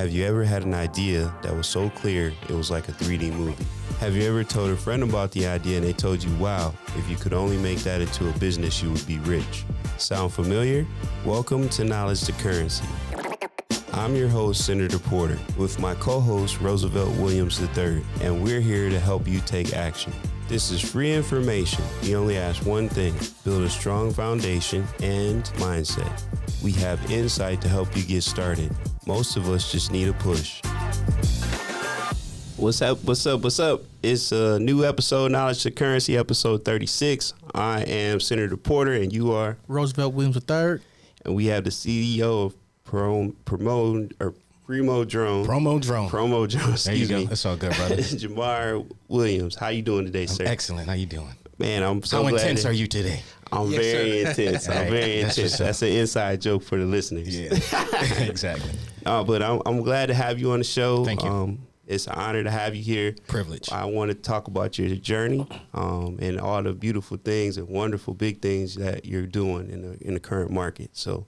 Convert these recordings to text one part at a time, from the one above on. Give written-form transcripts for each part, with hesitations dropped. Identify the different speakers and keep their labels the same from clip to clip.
Speaker 1: Have you ever had an idea that was so clear it was like a 3D movie? Have you ever told a friend about the idea and they told you, wow, if you could only make that into a business, you would be rich? Sound familiar? Welcome to Knowledge to Currency. I'm your host, Senator Porter, with my co-host, Roosevelt Williams III, and we're here to help you take action. This is free information. We only ask one thing: build a strong foundation and mindset. We have insight to help you get started. Most of us just need a push. What's up? It's a new episode, Knowledge to Currency, episode 36. I am Senator Porter, and you are?
Speaker 2: Roosevelt Williams III.
Speaker 1: And we have the CEO of Promo Drone. Excuse me.
Speaker 3: That's all good, brother.
Speaker 1: Jamar Williams. How you doing today, sir?
Speaker 3: Excellent. How you doing?
Speaker 1: Man, I'm so
Speaker 3: glad.
Speaker 1: How
Speaker 3: intense are you today?
Speaker 1: I'm very intense. I'm very intense. That's an inside joke for the listeners.
Speaker 3: Yeah, exactly.
Speaker 1: But I'm glad to have you on the show.
Speaker 3: Thank you.
Speaker 1: It's an honor to have you here.
Speaker 3: Privilege.
Speaker 1: I want to talk about your journey and all the beautiful things and wonderful big things that you're doing in the current market. So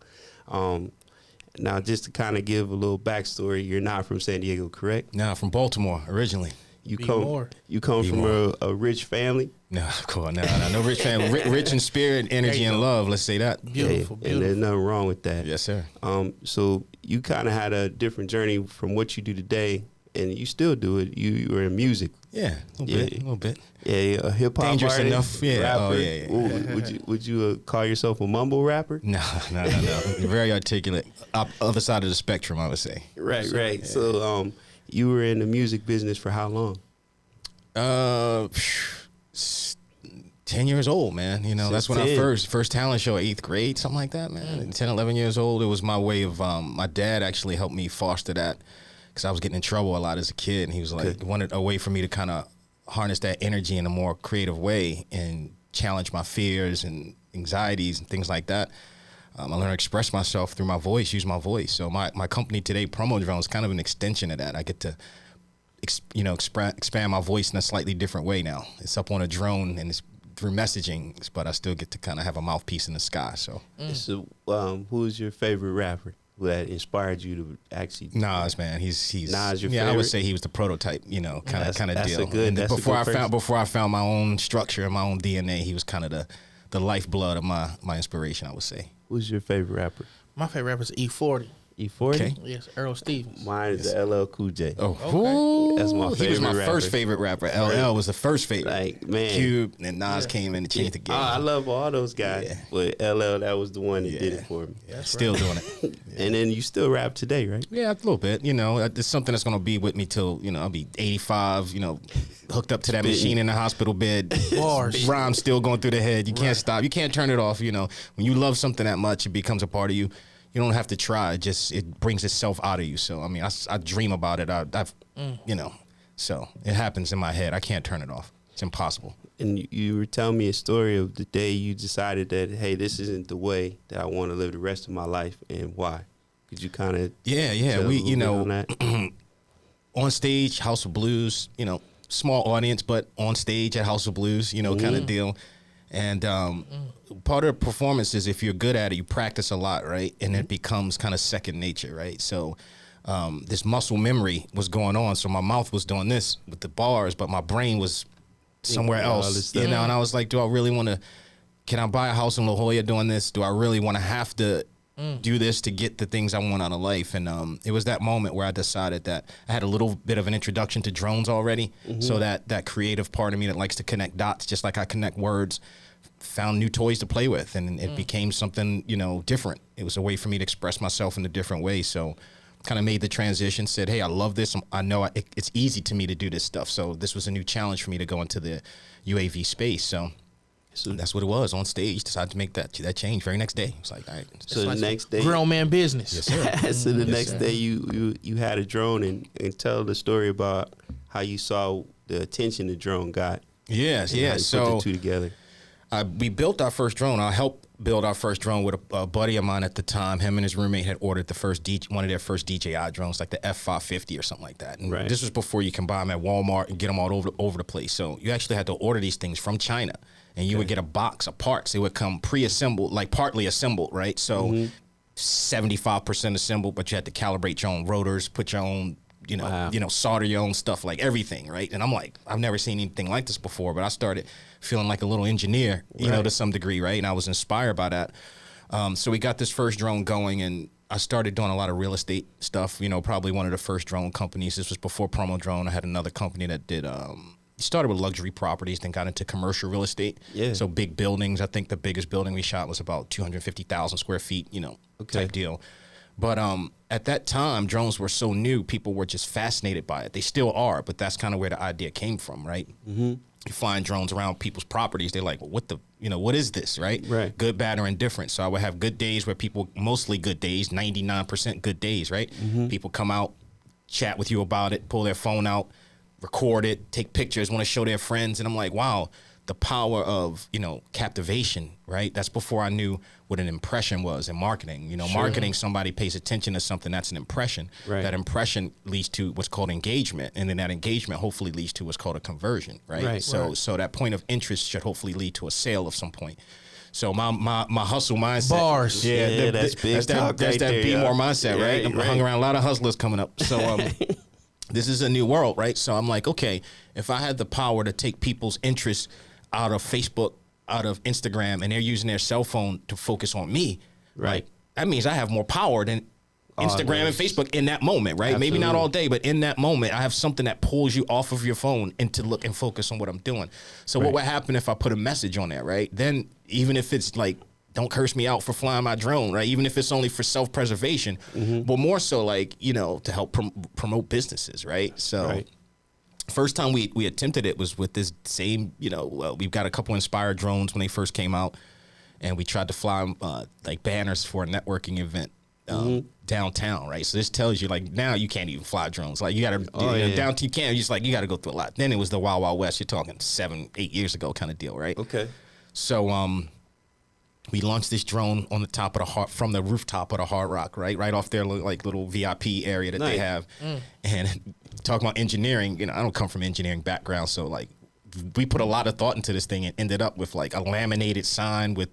Speaker 1: now, just to kind of give a little backstory, you're not from San Diego, correct?
Speaker 3: No, from Baltimore originally.
Speaker 1: You come from a rich family?
Speaker 3: No, of course, no rich family. Rich in spirit, energy, and love. Let's say that.
Speaker 2: Beautiful.
Speaker 1: And there's nothing wrong with that.
Speaker 3: Yes, sir.
Speaker 1: So you kind of had a different journey from what you do today, and you still do it. You were in music.
Speaker 3: Yeah, a little bit.
Speaker 1: Yeah, a hip hop
Speaker 3: dangerous
Speaker 1: artist,
Speaker 3: enough. Yeah.
Speaker 1: Rapper.
Speaker 3: Oh, yeah.
Speaker 1: Ooh, would you call yourself a mumble rapper?
Speaker 3: No. Very articulate. Other side of the spectrum, I would say.
Speaker 1: Right.
Speaker 3: Yeah.
Speaker 1: So you were in the music business for how long?
Speaker 3: 10 years old, man. You know, that's when I
Speaker 1: 10.
Speaker 3: first talent show, 8th grade, something like that, man. 10, 11 years old. It was my way of, my dad actually helped me foster that because I was getting in trouble a lot as a kid. And he was like, wanted a way for me to kind of harness that energy in a more creative way and challenge my fears and anxieties and things like that. I learned to express myself through my voice, use my voice. So my company today, Promo Drone, is kind of an extension of that. I get to expand my voice in a slightly different way now. It's up on a drone and it's through messaging, but I still get to kind of have a mouthpiece in the sky. So,
Speaker 1: who's your favorite rapper that inspired you to actually?
Speaker 3: Nas, man. He's
Speaker 1: Nas your favorite?
Speaker 3: I would say he was the prototype, kind of deal.
Speaker 1: Before
Speaker 3: I found my own structure and my own DNA, he was kind of the lifeblood of my inspiration, I would say.
Speaker 1: Who's your favorite rapper?
Speaker 2: My favorite rapper is E40.
Speaker 1: E40?
Speaker 3: Okay.
Speaker 2: Yes, Earl Stevens.
Speaker 1: Mine is the LL Cool J.
Speaker 3: Oh,
Speaker 2: okay.
Speaker 1: That's my favorite rapper.
Speaker 3: He was my first favorite rapper. LL was the first favorite.
Speaker 1: Like, man.
Speaker 3: Cube and Nas came in and changed the game.
Speaker 1: I love all those guys, but LL, that was the one that did it for me.
Speaker 3: Yeah, still doing it.
Speaker 1: And then you still rap today, right?
Speaker 3: Yeah, a little bit. You know, it's something that's going to be with me till, I'll be 85, hooked up to that machine in the hospital bed.
Speaker 2: Bars.
Speaker 3: Rhymes still going through the head. You can't stop. You can't turn it off, When you love something that much, it becomes a part of you. You don't have to try. It brings itself out of you. So, I dream about it. So it happens in my head. I can't turn it off. It's impossible.
Speaker 1: And you were telling me a story of the day you decided that, hey, this isn't the way that I want to live the rest of my life, and why? Could you kind of
Speaker 3: on that? On stage, House of Blues, small audience, but on stage at House of Blues, kind of deal. And part of the performance is if you're good at it, you practice a lot, right? And it becomes kind of second nature, right? So this muscle memory was going on. So my mouth was doing this with the bars, but my brain was somewhere else, And I was like, do I really want to, can I buy a house in La Jolla doing this? Do I really want to have to do this to get the things I want out of life? And it was that moment where I decided that I had a little bit of an introduction to drones already. So that creative part of me that likes to connect dots, just like I connect words, found new toys to play with, and it became something, different. It was a way for me to express myself in a different way. So kind of made the transition, said, hey, I love this. I know it's easy to me to do this stuff. So this was a new challenge for me to go into the UAV space. So that's what it was. On stage, decided to make that change very next day. It's like, all right.
Speaker 1: So the next day,
Speaker 2: grown man business.
Speaker 3: Yes, sir.
Speaker 1: So the next day you had a drone, and tell the story about how you saw the attention the drone got.
Speaker 3: Yes.
Speaker 1: So put the two together.
Speaker 3: We built our first drone. I helped build our first drone with a buddy of mine at the time. Him and his roommate had ordered one of their first DJI drones, like the F550 or something like that. And this was before you can buy them at Walmart and get them all over the place. So you actually had to order these things from China, and you would get a box of parts. They would come pre-assembled, like partly assembled, right? So 75% assembled, but you had to calibrate your own rotors, put your own, solder your own stuff, like everything, right? And I'm like, I've never seen anything like this before, but I started feeling like a little engineer, to some degree, right? And I was inspired by that. So we got this first drone going, and I started doing a lot of real estate stuff, probably one of the first drone companies. This was before Promo Drone. I had another company that did, started with luxury properties, then got into commercial real estate.
Speaker 1: Yeah.
Speaker 3: So big buildings. I think the biggest building we shot was about 250,000 square feet, type deal. But at that time, drones were so new, people were just fascinated by it. They still are, but that's kind of where the idea came from, right? Mm-hmm. You flying drones around people's properties, they're like, well, what is this, right?
Speaker 1: Right.
Speaker 3: Good, bad, or indifferent. So I would have good days where people, mostly good days, 99% good days, right? Mm-hmm. People come out, chat with you about it, pull their phone out, record it, take pictures, want to show their friends. And I'm like, wow, the power of, captivation, right? That's before I knew what an impression was in marketing. Sure. Marketing, somebody pays attention to something, that's an impression. Right. That impression leads to what's called engagement. And then that engagement hopefully leads to what's called a conversion, right? So that point of interest should hopefully lead to a sale of some point. So my hustle mindset.
Speaker 2: Bars.
Speaker 1: Yeah, that's big talk
Speaker 3: That's
Speaker 1: right
Speaker 3: that
Speaker 1: there,
Speaker 3: be more mindset, right?
Speaker 1: Right.
Speaker 3: I'm hung around a lot of hustlers coming up. So this is a new world, right? So I'm like, okay, if I had the power to take people's interest out of Facebook, out of Instagram, and they're using their cell phone to focus on me, right? That means I have more power than Instagram and Facebook in that moment, right?
Speaker 1: Absolutely.
Speaker 3: Maybe not all day, but in that moment, I have something that pulls you off of your phone and to look and focus on what I'm doing. So what would happen if I put a message on there, right? Then even if it's like, don't curse me out for flying my drone, right? Even if it's only for self-preservation, but more so like, to help promote businesses, right? So first time we attempted it was with this same, we've got a couple Inspired drones when they first came out, and we tried to fly like banners for a networking event downtown, right? So this tells you, like, now you can't even fly drones. Like, you got to, downtown, you can't, you got to go through a lot. Then it was the Wild Wild West. You're talking 7-8 years ago kind of deal, right?
Speaker 1: Okay.
Speaker 3: So, we launched this drone on the top of from the rooftop of the Hard Rock, right off their like little VIP area that they have. And talking about engineering, I don't come from engineering background, so like we put a lot of thought into this thing and ended up with like a laminated sign with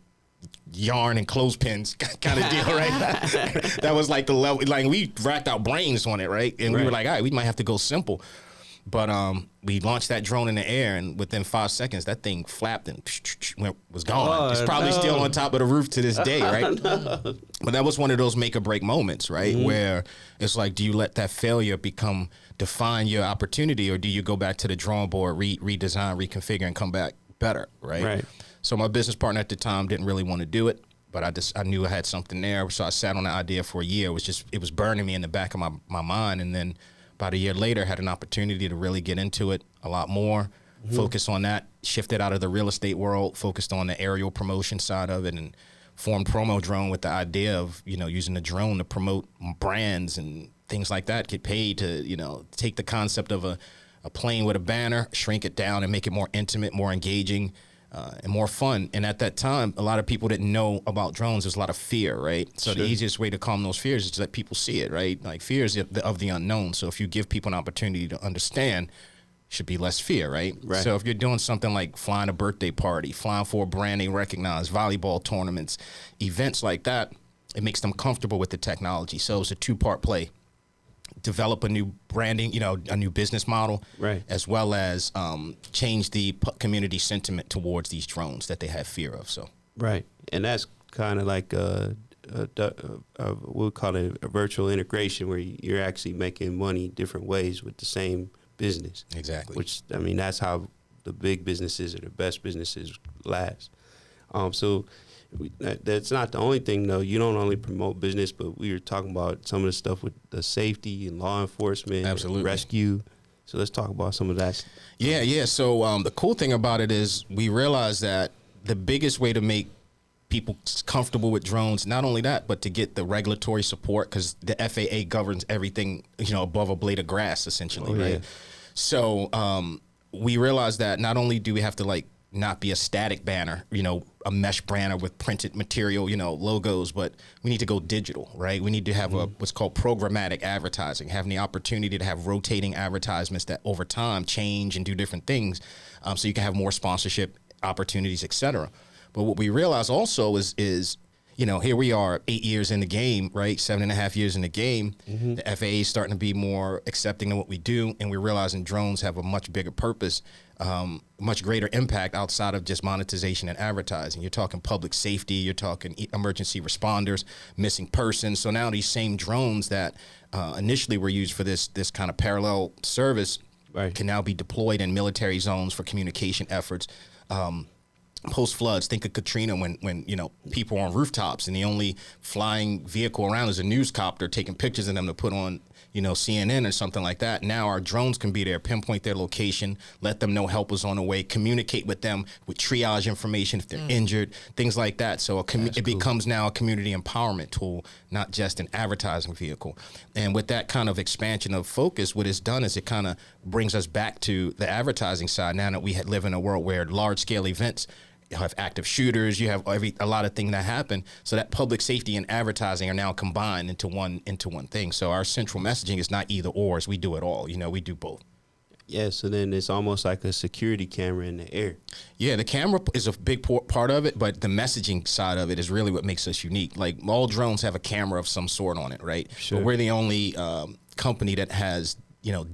Speaker 3: yarn and clothespins kind of deal, right? That was like the level. Like we racked our brains on it, right? And we were like, all right, we might have to go simple. But we launched that drone in the air, and within 5 seconds, that thing flapped and was gone. It's probably still on top of the roof to this day, right? But that was one of those make or break moments, right? Where it's like, do you let that failure define your opportunity, or do you go back to the drawing board, redesign, reconfigure, and come back better, right? So my business partner at the time didn't really want to do it, but I knew I had something there. So I sat on the idea for a year. It was burning me in the back of my mind, and then about a year later, had an opportunity to really get into it a lot more, focus on that, shifted out of the real estate world, focused on the aerial promotion side of it, and formed Promo Drone with the idea of, using the drone to promote brands and things like that, get paid to, take the concept of a plane with a banner, shrink it down and make it more intimate, more engaging, and more fun. And at that time, a lot of people didn't know about drones. There's a lot of fear, right? So the easiest way to calm those fears is to let people see it, right? Like fear is of the unknown. So if you give people an opportunity to understand, should be less fear, right? So if you're doing something like flying a birthday party, flying for a brand they recognize, volleyball tournaments, events like that, it makes them comfortable with the technology. So it's a two-part play. Develop a new branding, a new business model, as well as change the community sentiment towards these drones that they have fear of. So
Speaker 1: and that's kind of like we'll call it a virtual integration, where you're actually making money different ways with the same business.
Speaker 3: Exactly.
Speaker 1: Which, I mean, that's how the big businesses or the best businesses last. So that's not the only thing, though. You don't only promote business, but we were talking about some of the stuff with the safety and law enforcement, rescue. So let's talk about some of that.
Speaker 3: Yeah. So the cool thing about it is we realized that the biggest way to make people comfortable with drones, not only that, but to get the regulatory support, because the FAA governs everything, above a blade of grass, essentially, right? Yeah. So we realized that not only do we have to not be a static banner, a mesh banner with printed material, logos, but we need to go digital, right? We need to have what's called programmatic advertising, having the opportunity to have rotating advertisements that over time change and do different things, so you can have more sponsorship opportunities, et cetera. But what we realize also is here we are 8 years in the game, right? 7.5 years in the game. The FAA is starting to be more accepting of what we do, and we're realizing drones have a much bigger purpose, much greater impact outside of just monetization and advertising. You're talking public safety, you're talking emergency responders, missing persons. So now these same drones that initially were used for this kind of parallel service can now be deployed in military zones for communication efforts. Post floods, think of Katrina when people are on rooftops and the only flying vehicle around is a newscopter taking pictures of them to put on CNN or something like that. Now our drones can be there, pinpoint their location, let them know help is on the way, communicate with them with triage information if they're injured, things like that. So it becomes now a community empowerment tool, not just an advertising vehicle. And with that kind of expansion of focus, what it's done is it kind of brings us back to the advertising side. Now that we live in a world where large scale events, you have active shooters, you have a lot of things that happen. So that public safety and advertising are now combined into one thing. So our central messaging is not either or, we do it all. We do both.
Speaker 1: Yeah, so then it's almost like a security camera in the air.
Speaker 3: Yeah, the camera is a big part of it, but the messaging side of it is really what makes us unique. Like all drones have a camera of some sort on it, right?
Speaker 1: Sure.
Speaker 3: But we're the only company that has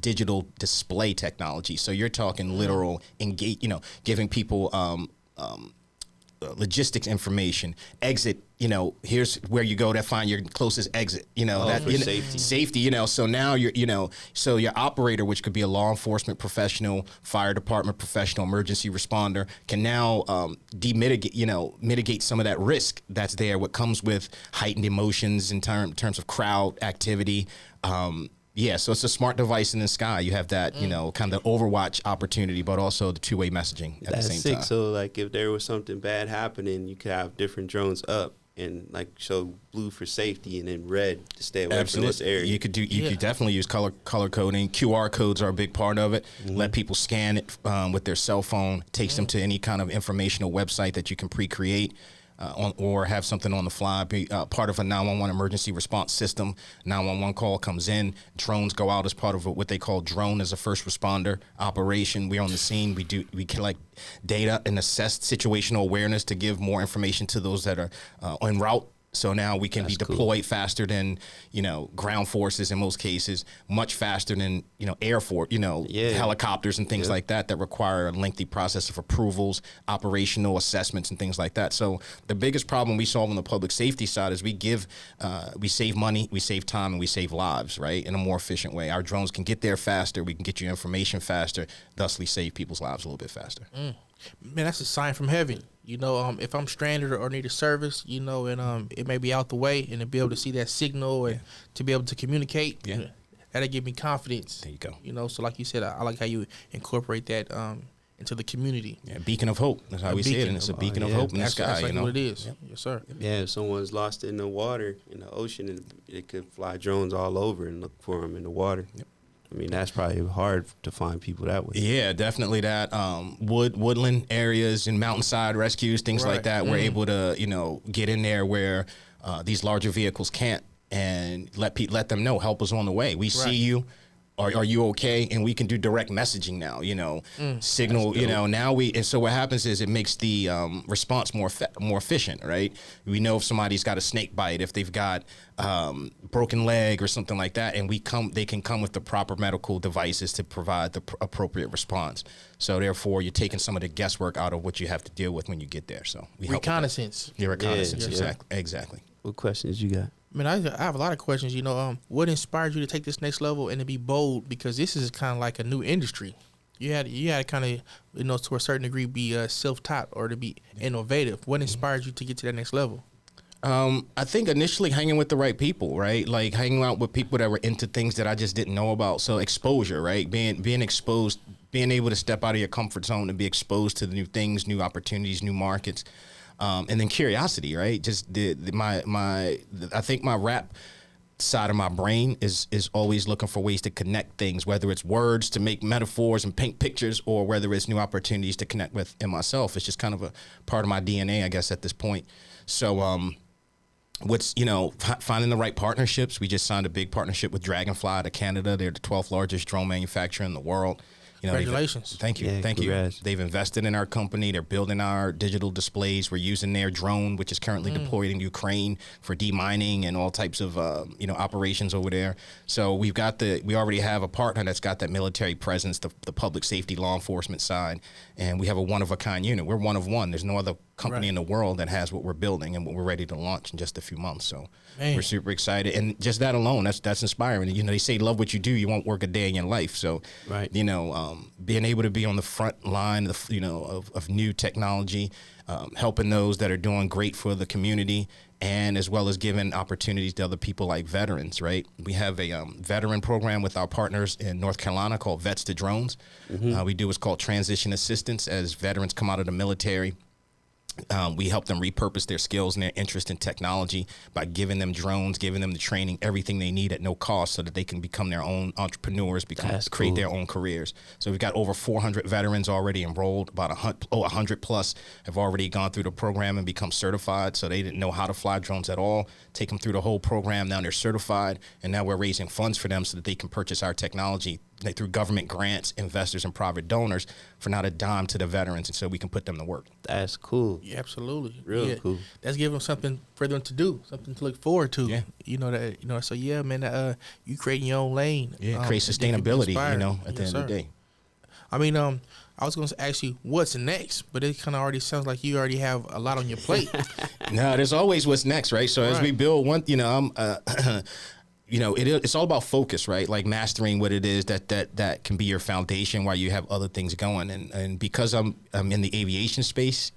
Speaker 3: digital display technology. So you're talking literal giving people logistics information, exit, here's where you go to find your closest exit, safety, so now so your operator, which could be a law enforcement professional, fire department professional, emergency responder, can now mitigate some of that risk that's there, what comes with heightened emotions in terms of crowd activity. Yeah, so it's a smart device in the sky. You have that, kind of Overwatch opportunity, but also the two-way messaging at the same time.
Speaker 1: So, like, if there was something bad happening, you could have different drones up and, like, show blue for safety and then red to stay away from this area.
Speaker 3: You could definitely use color coding. QR codes are a big part of it. Let people scan it with their cell phone. Takes them to any kind of informational website that you can pre-create. Or have something on the fly, be part of a 911 emergency response system. 911 call comes in, drones go out as part of what they call drone as a first responder operation. We're on the scene. We collect data and assess situational awareness to give more information to those that are en route. So now we can be deployed faster than, ground forces in most cases, much faster than, air force, helicopters and things like that require a lengthy process of approvals, operational assessments and things like that. So the biggest problem we solve on the public safety side is we save money, we save time, and we save lives, right, in a more efficient way. Our drones can get there faster. We can get you information faster, thusly save people's lives a little bit faster.
Speaker 2: Man, that's a sign from heaven. If I'm stranded or need a service, and it may be out the way, and to be able to see that signal and to be able to communicate, that'll give me confidence.
Speaker 3: There you go.
Speaker 2: So like you said, I like how you incorporate that into the community.
Speaker 3: Yeah, beacon of hope. That's how we see it, and it's a beacon of hope in the sky.
Speaker 2: That's what it is. Yep. Yes, sir.
Speaker 1: Yeah, if someone's lost in the water, in the ocean, it could fly drones all over and look for them in the water. Yep. I mean, that's probably hard to find people that way.
Speaker 3: Yeah, definitely that. Woodland areas and mountainside rescues, things like that. We're able to, get in there where these larger vehicles can't, and let them know help is on the way. We see you. Are you okay? And we can do direct messaging now, signal, now and so what happens is it makes the response more efficient, right? We know if somebody's got a snake bite, if they've got broken leg or something like that, and they can come with the proper medical devices to provide the appropriate response. So therefore, you're taking some of the guesswork out of what you have to deal with when you get there. So we
Speaker 2: reconnaissance.
Speaker 3: Yeah, reconnaissance, exactly.
Speaker 1: What questions you got?
Speaker 2: Man, I have a lot of questions. What inspired you to take this next level and to be bold? Because this is kind of like a new industry. You had to kind of, to a certain degree, be self-taught or to be innovative. What inspired you to get to that next level?
Speaker 3: I think initially hanging with the right people, right? Like hanging out with people that were into things that I just didn't know about. So exposure, right? Being exposed, being able to step out of your comfort zone and be exposed to the new things, new opportunities, new markets. And then curiosity, right? Just I think my rap side of my brain is always looking for ways to connect things, whether it's words to make metaphors and paint pictures, or whether it's new opportunities to connect with in myself. It's just kind of a part of my DNA, I guess, at this point. So, finding the right partnerships. We just signed a big partnership with Dragonfly out of Canada. They're the 12th largest drone manufacturer in the world.
Speaker 2: Congratulations.
Speaker 3: Thank you.
Speaker 1: Yeah,
Speaker 3: Thank
Speaker 1: congrats.
Speaker 3: you. They've invested in our company. They're building our digital displays. We're using their drone, which is currently deployed in Ukraine for demining and all types of operations over there. So we already have a partner that's got that military presence, the public safety law enforcement side, and we have a one-of-a-kind unit. We're one of one. There's no other company in the world that has what we're building and what we're ready to launch in just a few months. So we're super excited, and just that alone, that's inspiring. They say love what you do, you won't work a day in your life. So being able to be on the front line of new technology, helping those that are doing great for the community, and as well as giving opportunities to other people like veterans, right? We have a veteran program with our partners in North Carolina called Vets to Drones. We do what's called transition assistance as veterans come out of the military. We help them repurpose their skills and their interest in technology by giving them drones, giving them the training, everything they need at no cost so that they can become their own entrepreneurs, create their own careers. So we've got over 400 veterans already enrolled. About 100 plus have already gone through the program and become certified. So they didn't know how to fly drones at all. Take them through the whole program. Now they're certified, and now we're raising funds for them so that they can purchase our technology through government grants, investors, and private donors for not a dime to the veterans, and so we can put them to work.
Speaker 1: That's cool.
Speaker 2: Yeah, absolutely.
Speaker 1: Real cool.
Speaker 2: That's giving them something for them to do, something to look forward to.
Speaker 3: Yeah.
Speaker 2: So yeah, man, you creating your own lane.
Speaker 3: Yeah, create sustainability, at the end of the day.
Speaker 2: I mean, I was going to ask you what's next, but it kind of already sounds like you already have a lot on your plate.
Speaker 3: No, there's always what's next, right? So as we build one, it's all about focus, right? Like mastering what it is that can be your foundation while you have other things going. And because I'm in the aviation space,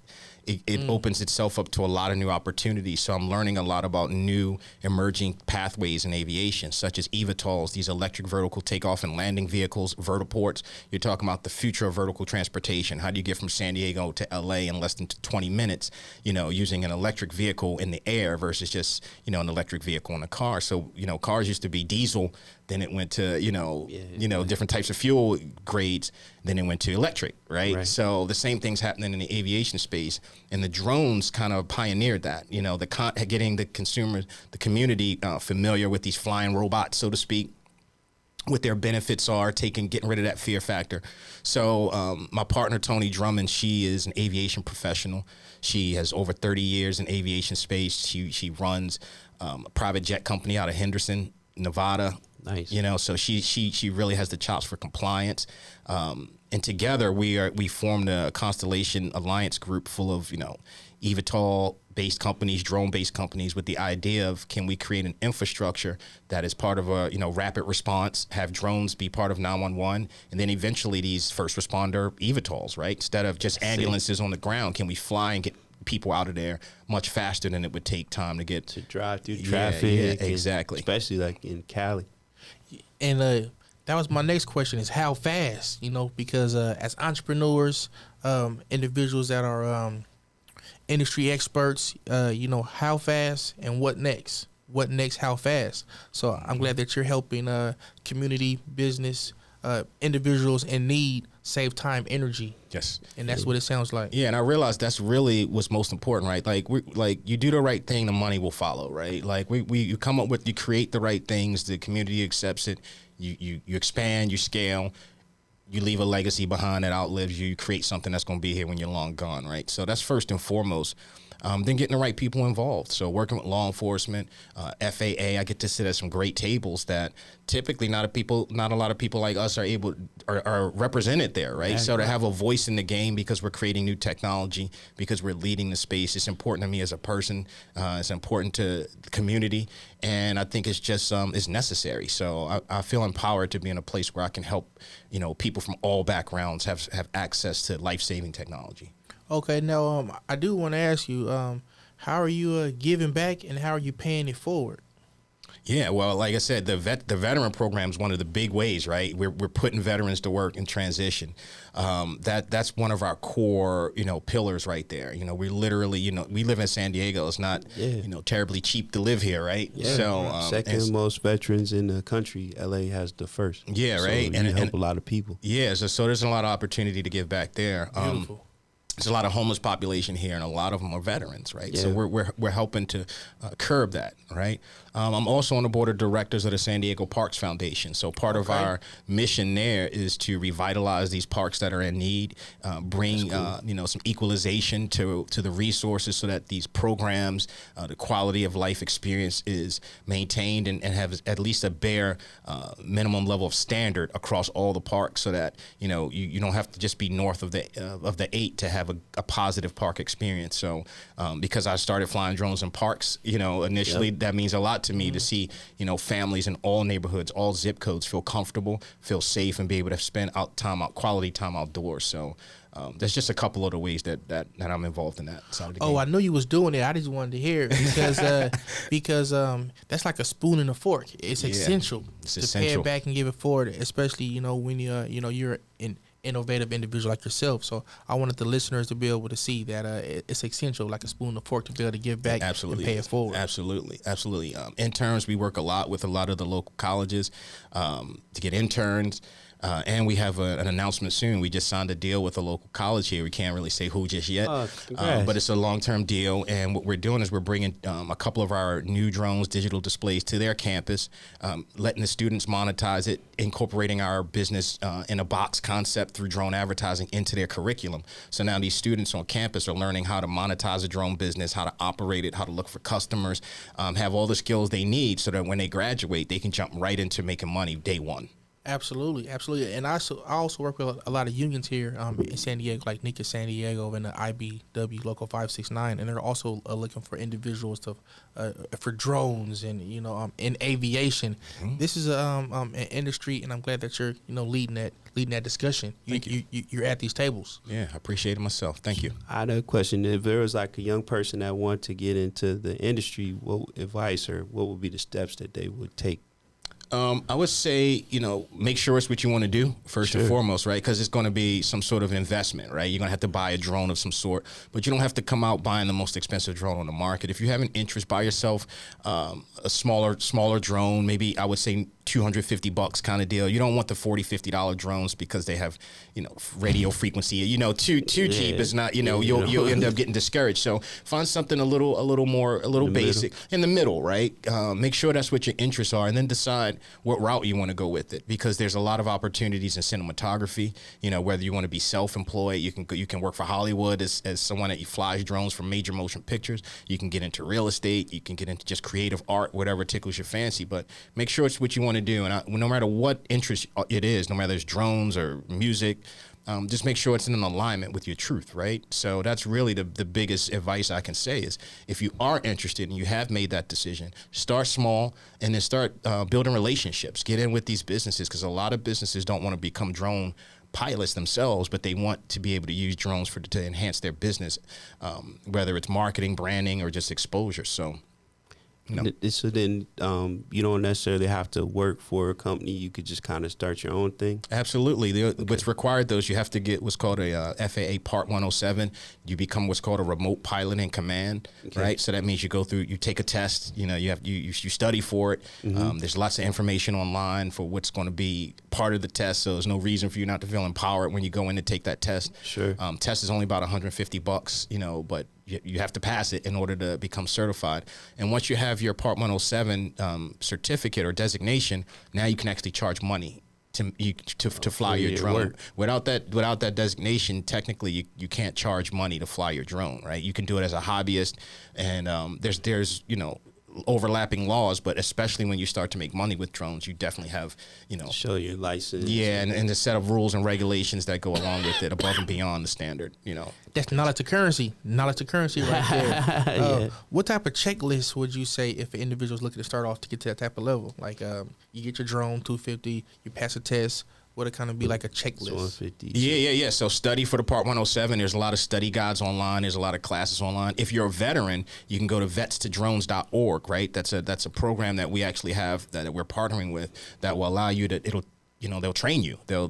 Speaker 3: it opens itself up to a lot of new opportunities. So I'm learning a lot about new emerging pathways in aviation, such as eVTOLs, these electric vertical takeoff and landing vehicles, vertiports. You're talking about the future of vertical transportation. How do you get from San Diego to LA in less than 20 minutes, using an electric vehicle in the air versus just, an electric vehicle in a car. So, cars used to be diesel. Then it went to, different types of fuel grades. Then it went to electric, right? So the same thing's happening in the aviation space. And the drones kind of pioneered that, getting the consumers, the community familiar with these flying robots, so to speak, what their benefits are, getting rid of that fear factor. So my partner, Tony Drummond, she is an aviation professional. She has over 30 years in aviation space. She runs a private jet company out of Henderson, Nevada.
Speaker 1: Nice.
Speaker 3: So she really has the chops for compliance. And together we formed a Constellation Alliance group full of, eVTOL-based companies, drone-based companies, with the idea of, can we create an infrastructure that is part of a, rapid response, have drones be part of 911, and then eventually these first responder eVTOLs, right? Instead of just ambulances on the ground, can we fly and get people out of there much faster than it would take time to get
Speaker 1: to drive through traffic?
Speaker 3: Yeah, exactly.
Speaker 1: Especially like in Cali.
Speaker 2: And that was my next question, is how fast, because as entrepreneurs, individuals that are industry experts, how fast and what next? What next, how fast? So I'm glad that you're helping community, business, individuals in need save time, energy.
Speaker 3: Yes.
Speaker 2: And that's what it sounds like.
Speaker 3: Yeah, and I realized that's really what's most important, right? Like you do the right thing, the money will follow, right? Like you come up with, you create the right things, the community accepts it, you expand, you scale, you leave a legacy behind that outlives you, you create something that's going to be here when you're long gone, right? So that's first and foremost. Then getting the right people involved. So working with law enforcement, FAA, I get to sit at some great tables that typically not a lot of people like us are represented there, right? Yeah, so to have a voice in the game because we're creating new technology, because we're leading the space, it's important to me as a person. It's important to the community, and I think it's just it's necessary. So I feel empowered to be in a place where I can help people from all backgrounds have access to life-saving technology.
Speaker 2: Okay, now I do want to ask you, how are you giving back and how are you paying it forward?
Speaker 3: Yeah, well, like I said, the veteran program is one of the big ways, right? We're putting veterans to work in transition. That's one of our core, pillars right there. We literally, we live in San Diego. It's not, terribly cheap to live here, right?
Speaker 1: Yeah.
Speaker 3: So
Speaker 1: second most veterans in the country. LA has the first.
Speaker 3: Yeah, right.
Speaker 1: So you help a lot of people.
Speaker 3: Yeah, so there's a lot of opportunity to give back there.
Speaker 2: Beautiful.
Speaker 3: There's a lot of homeless population here, and a lot of them are veterans, right?
Speaker 1: Yeah.
Speaker 3: So we're helping to curb that, right? I'm also on the board of directors of the San Diego Parks Foundation. So part of our mission there is to revitalize these parks that are in need, bring some equalization to the resources so that these programs, the quality of life experience is maintained and have at least a bare minimum level of standard across all the parks, so that you don't have to just be north of the 8 to have a positive park experience. So because I started flying drones in parks, initially that means a lot to me to see families in all neighborhoods, all zip codes feel comfortable, feel safe, and be able to spend quality time outdoors. So there's just a couple of the ways that I'm involved in that side of the game.
Speaker 2: I knew you was doing it. I just wanted to hear it because that's like a spoon and a fork. It's essential to pay it back and give it forward, especially when you're an innovative individual like yourself. So I wanted the listeners to be able to see that it's essential, like a spoon and a fork, to be able to give back and pay it forward.
Speaker 3: Absolutely. Interns, we work a lot with a lot of the local colleges to get interns. And we have an announcement soon. We just signed a deal with a local college here. We can't really say who just yet, but it's a long-term deal. And what we're doing is we're bringing a couple of our new drones, digital displays, to their campus, letting the students monetize it, incorporating our business in a box concept through drone advertising into their curriculum. So now these students on campus are learning how to monetize a drone business, how to operate it, how to look for customers, have all the skills they need so that when they graduate, they can jump right into making money day one.
Speaker 2: Absolutely. And I also work with a lot of unions here in San Diego, like NICA San Diego and the IBW Local 569, and they're also looking for individuals for drones and in aviation. Mm-hmm. This is an industry, and I'm glad that you're leading that discussion. You're at these tables.
Speaker 3: Yeah, I appreciate it myself. Thank you.
Speaker 1: I had a question. If there was like a young person that wanted to get into the industry, what advice or what would be the steps that they would take?
Speaker 3: I would say, make sure it's what you want to do first and foremost, right? Because it's going to be some sort of investment, right? You're going to have to buy a drone of some sort, but you don't have to come out buying the most expensive drone on the market. If you have an interest, buy yourself a smaller drone, maybe I would say $250 kind of deal. You don't want the $40, $50 drones because they have, radio frequency. Too cheap is not. You'll end up getting discouraged. So find something a little basic in the middle, right? Make sure that's what your interests are, and then decide what route you want to go with it. Because there's a lot of opportunities in cinematography. Whether you want to be self-employed, you can work for Hollywood as someone that flies drones for major motion pictures. You can get into real estate. You can get into just creative art, whatever tickles your fancy. But make sure it's what you want to do. And no matter what interest it is, no matter it's drones or music, just make sure it's in alignment with your truth, right? So that's really the biggest advice I can say is if you are interested and you have made that decision, start small and then start building relationships. Get in with these businesses, because a lot of businesses don't want to become drone pilots themselves, but they want to be able to use drones to enhance their business, whether it's marketing, branding, or just exposure. So
Speaker 1: So then you don't necessarily have to work for a company. You could just kind of start your own thing.
Speaker 3: Absolutely. What's required, though, is you have to get what's called a FAA Part 107. You become what's called a remote pilot in command, right? So that means you go through, you take a test. You study for it. Mm-hmm. There's lots of information online for what's going to be part of the test. So there's no reason for you not to feel empowered when you go in to take that test.
Speaker 1: Sure.
Speaker 3: Test is only about $150, but you have to pass it in order to become certified. And once you have your Part 107 certificate or designation, now you can actually charge money to fly your drone. Without that designation, technically you can't charge money to fly your drone, right? You can do it as a hobbyist, and there's overlapping laws, but especially when you start to make money with drones, you definitely have,
Speaker 1: show your license.
Speaker 3: Yeah, and the set of rules and regulations that go along with it above and beyond the standard,
Speaker 2: That's knowledge to currency right there. What type of checklist would you say if an individual is looking to start off to get to that type of level? Like you get your drone, 250, you pass a test. Would it kind of be like a checklist?
Speaker 3: Yeah. So study for the Part 107. There's a lot of study guides online. There's a lot of classes online. If you're a veteran, you can go to vetstodrones.org, right? That's a program that we actually have that we're partnering with that will allow you to, they'll train you. They'll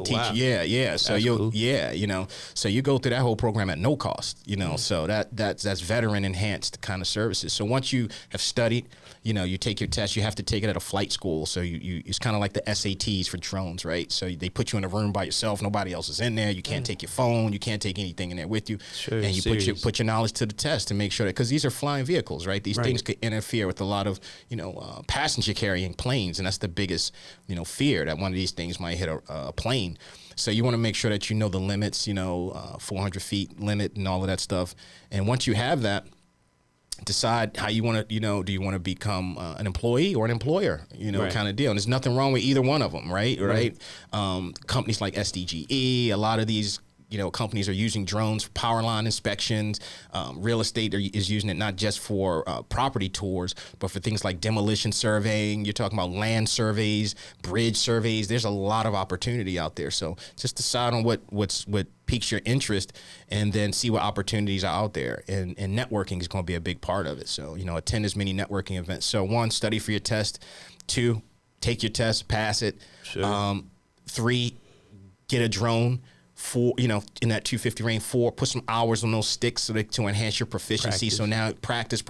Speaker 3: teach
Speaker 1: wow.
Speaker 3: you. Yeah. So
Speaker 1: That's cool.
Speaker 3: so you go through that whole program at no cost, so that's veteran enhanced kind of services. So once you have studied, you take your test, you have to take it at a flight school. So you it's kind of like the SATs for drones, right? So they put you in a room by yourself. Nobody else is in there. You can't take your phone. You can't take anything in there with you.
Speaker 1: Sure,
Speaker 3: and you put your knowledge to the test to make sure that, because these are flying vehicles, right? These things could interfere with a lot of, passenger carrying planes. And that's the biggest, fear, that one of these things might hit a plane. So you want to make sure that you know the limits, 400 feet limit and all of that stuff. And once you have that, decide how you want to, do you want to become an employee or an employer, kind of deal. And there's nothing wrong with either one of them, right? Companies like SDGE, a lot of these, companies are using drones for power line inspections. Real estate is using it not just for property tours, but for things like demolition surveying. You're talking about land surveys, bridge surveys. There's a lot of opportunity out there. So just decide on what piques your interest, and then see what opportunities are out there. And networking is going to be a big part of it. So, attend as many networking events. So 1, study for your test. 2, take your test, pass it.
Speaker 1: Sure.
Speaker 3: 3, get a drone. 4, in that 250 range. 4, put some hours on those sticks to enhance your proficiency.
Speaker 1: Practice.
Speaker 3: So now practice,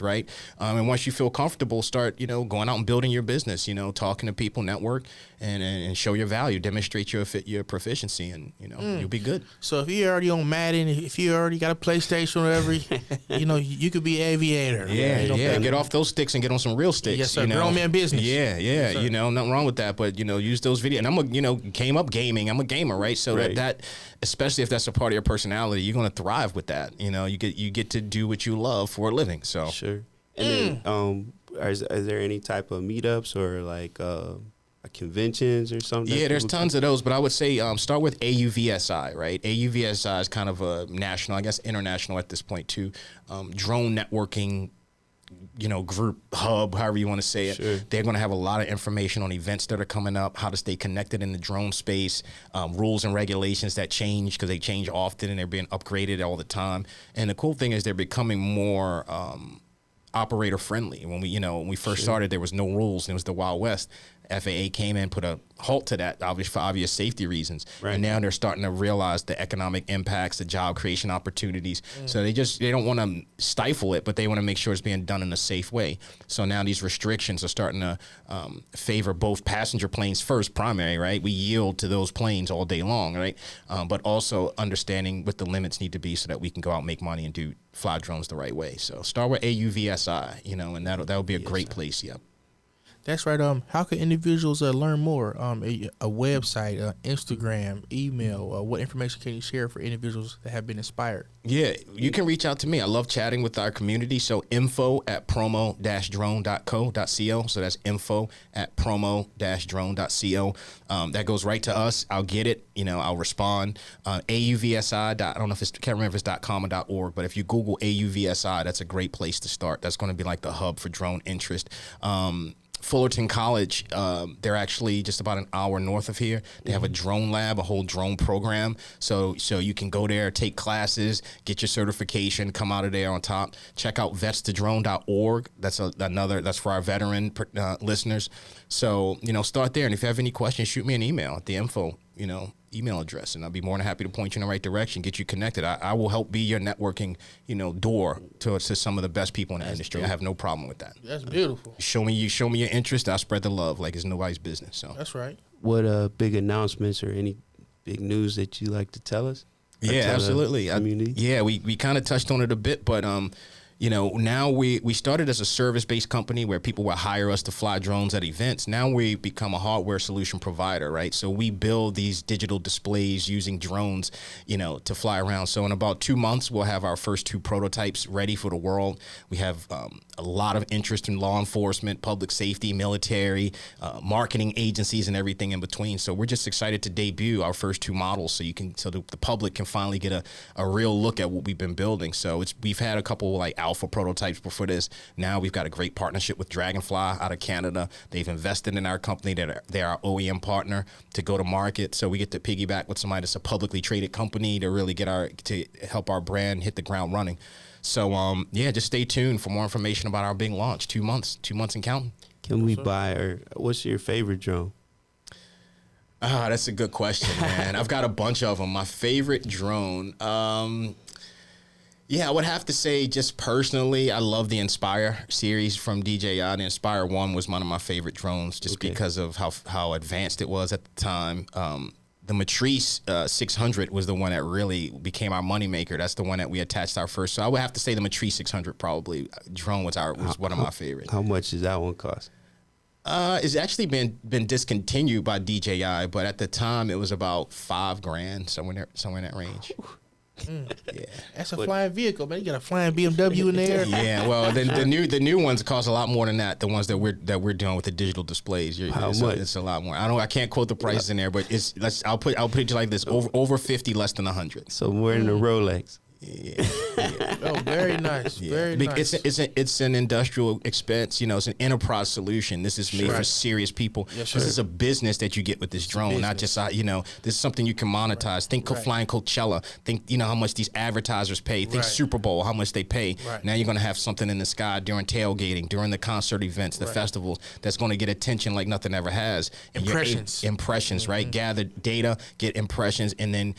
Speaker 3: right? And once you feel comfortable, start, going out and building your business, talking to people, network, and show your value, demonstrate your proficiency, and, you'll be good.
Speaker 2: So if you're already on Madden, if you already got a PlayStation or whatever, you could be an aviator.
Speaker 3: Yeah. Get off those sticks and get on some real sticks.
Speaker 2: Yes, sir. Grown man business.
Speaker 3: Yeah.
Speaker 2: Yes,
Speaker 3: Nothing wrong with that. But, use those videos. And came up gaming. I'm a gamer, right? So that especially if that's a part of your personality, you're going to thrive with that. You get to do what you love for a living. So
Speaker 1: Sure. And then, is there any type of meetups or like conventions or something?
Speaker 3: Yeah, there's tons of those, but I would say start with AUVSI, right? AUVSI is kind of a national, I guess international at this point too, drone networking, group, hub, however you want to say it.
Speaker 1: Sure.
Speaker 3: They're going to have a lot of information on events that are coming up, how to stay connected in the drone space, rules and regulations that change, because they change often and they're being upgraded all the time. And the cool thing is they're becoming more operator friendly. When we first started, there was no rules, and it was the Wild West. FAA came in, put a halt to that, for obvious safety reasons.
Speaker 1: Right.
Speaker 3: And now they're starting to realize the economic impacts, the job creation opportunities. So they don't want to stifle it, but they want to make sure it's being done in a safe way. So now these restrictions are starting to favor both passenger planes first, primary, right? We yield to those planes all day long, right? But also understanding what the limits need to be so that we can go out and make money and fly drones the right way. So start with AUVSI, and that'll be a great place. Yep.
Speaker 2: That's right. How can individuals learn more? A website, Instagram, email. What information can you share for individuals that have been inspired?
Speaker 3: Yeah, you can reach out to me. I love chatting with our community. So info@promo-drone.co.co. So that's info@promo-drone.co. That goes right to us. I'll get it. I'll respond. AUVSI. I don't know can't remember if it's .com or .org, but if you Google AUVSI, that's a great place to start. That's going to be like the hub for drone interest. Fullerton College, they're actually just about an hour north of here. They have a drone lab, a whole drone program. So you can go there, take classes, get your certification, come out of there on top. Check out vetstodrone.org. That's that's for our veteran listeners. So, start there. And if you have any questions, shoot me an email at the info, email address, and I'll be more than happy to point you in the right direction, get you connected. I will help be your networking, door to some of the best people in the industry. Dope. I have no problem with that.
Speaker 2: That's beautiful.
Speaker 3: Show me your interest. I'll spread the love like it's nobody's business. So
Speaker 2: that's right.
Speaker 1: What big announcements or any big news that you like to tell us?
Speaker 3: Yeah, absolutely. We kind of touched on it a bit, but now we started as a service-based company where people would hire us to fly drones at events. Now we become a hardware solution provider, right? So we build these digital displays using drones, to fly around. So in about 2 months, we'll have our first 2 prototypes ready for the world. We have a lot of interest in law enforcement, public safety, military, marketing agencies, and everything in between. So we're just excited to debut our first 2 models so the public can finally get a real look at what we've been building. So we've had a couple like alpha prototypes before this. Now we've got a great partnership with Dragonfly out of Canada. They've invested in our company. They're our OEM partner to go to market. So we get to piggyback with somebody that's a publicly traded company to really to help our brand hit the ground running. So just stay tuned for more information about our big launch. 2 months and counting.
Speaker 1: Can we buy, or what's your favorite drone?
Speaker 3: Ah, that's a good question, man. I've got a bunch of them. My favorite drone. Yeah, I would have to say, just personally, I love the Inspire series from DJI. The Inspire 1 was one of my favorite drones just because of how advanced it was at the time. The Matrice 600 was the one that really became our moneymaker. That's the one that we attached our first. So I would have to say the Matrice 600 probably. Drone was one of my favorites.
Speaker 1: How much does that one cost?
Speaker 3: It's actually been discontinued by DJI, but at the time it was about $5,000, somewhere in that range.
Speaker 2: Yeah, that's a flying vehicle, man. You got a flying BMW in there.
Speaker 3: Yeah, well, then the new ones cost a lot more than that. The ones that we're doing with the digital displays.
Speaker 1: How much?
Speaker 3: It's a lot more. I can't quote the prices in there, but I'll put it like this: over 50, less than 100.
Speaker 1: So more than a Rolex.
Speaker 3: Yeah.
Speaker 2: Oh, very nice.
Speaker 3: Yeah.
Speaker 2: Very nice.
Speaker 3: It's an industrial expense. It's an enterprise solution. This is made for serious people.
Speaker 2: Yes,
Speaker 3: this is a business that you get with this drone, not just this is something you can monetize. Think of flying Coachella. Think how much these advertisers pay. Think Super Bowl, how much they pay.
Speaker 2: Right.
Speaker 3: Now you're gonna have something in the sky during tailgating, during the concert events, the festivals that's gonna get attention like nothing ever has. And impressions, right? Gather data, get impressions, and then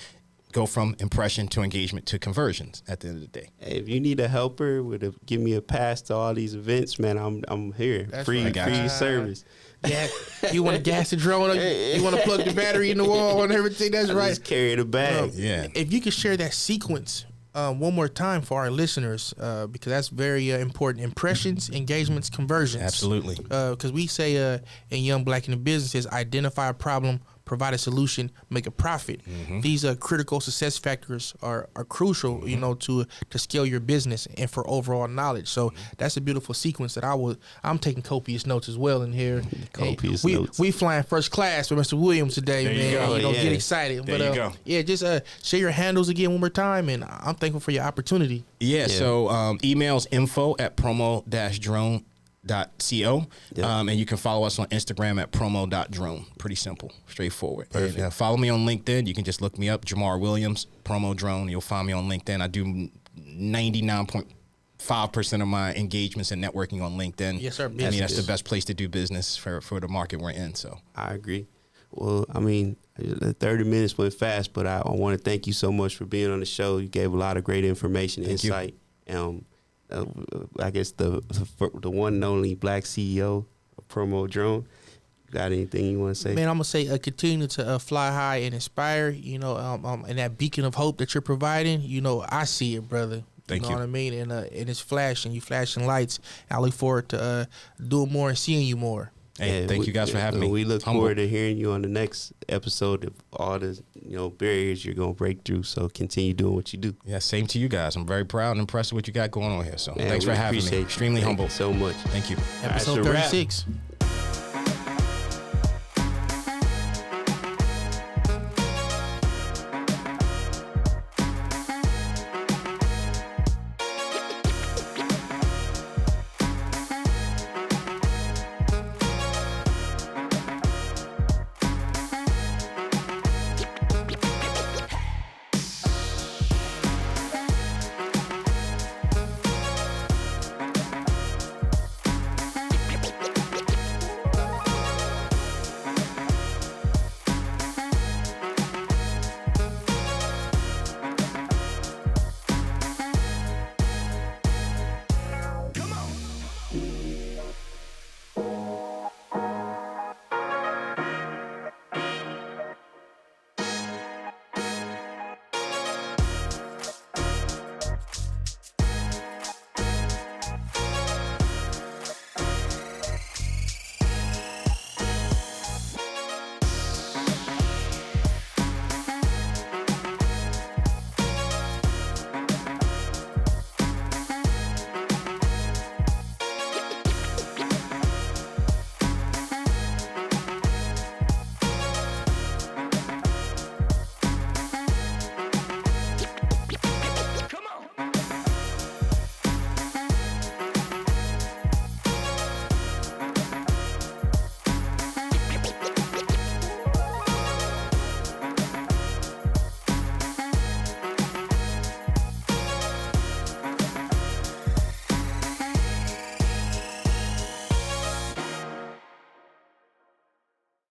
Speaker 3: go from impression to engagement to conversions at the end of the day.
Speaker 1: Hey, if you need a helper give me a pass to all these events, man, I'm here.
Speaker 2: That's
Speaker 1: free service.
Speaker 2: Yeah, you want to gas the drone? You want to plug the battery in the wall and everything? That's right.
Speaker 1: Just carry the bag.
Speaker 3: Yeah.
Speaker 2: If you could share that sequence one more time for our listeners, because that's very important. Impressions, engagements, conversions.
Speaker 3: Absolutely.
Speaker 2: Because we say in Young Black in the Business is identify a problem, provide a solution, make a profit. These critical success factors are crucial, to scale your business and for overall knowledge. So that's a beautiful sequence that I'm taking copious notes as well in here.
Speaker 1: Copious notes.
Speaker 2: We flying first class with Mr. Williams today, man. Get excited.
Speaker 3: There you go.
Speaker 2: Yeah, just share your handles again one more time, and I'm thankful for your opportunity.
Speaker 3: Yeah. So emails info@promo-drone.co. And you can follow us on Instagram at promo.drone. Pretty simple, straightforward.
Speaker 1: Perfect.
Speaker 3: And, follow me on LinkedIn. You can just look me up, Jamar Williams, promo drone. You'll find me on LinkedIn. I do 99.5% of my engagements and networking on LinkedIn.
Speaker 2: Yes, sir.
Speaker 3: I mean, that's the best place to do business for the market we're in. So
Speaker 1: I agree. Well, I mean, the 30 minutes went fast, but I want to thank you so much for being on the show. You gave a lot of great information, insight. I guess the one and only Black CEO of Promo Drone. Got anything you want to say?
Speaker 2: Man, I'm gonna say continue to fly high and inspire. And that beacon of hope that you're providing. I see it, brother.
Speaker 3: Thank you.
Speaker 2: Know what I mean? And it's flashing. You flashing lights. I look forward to doing more and seeing you more.
Speaker 3: Hey, thank you guys for having me.
Speaker 1: We look forward to hearing you on the next episode of all the barriers you're gonna break through. So continue doing what you do.
Speaker 3: Yeah, same to you guys. I'm very proud and impressed with what you got going on here. So
Speaker 1: Man,
Speaker 3: thanks for having me.
Speaker 1: Appreciate you.
Speaker 3: Extremely humble.
Speaker 1: Thank you so much.
Speaker 3: Thank you.
Speaker 2: Episode 36.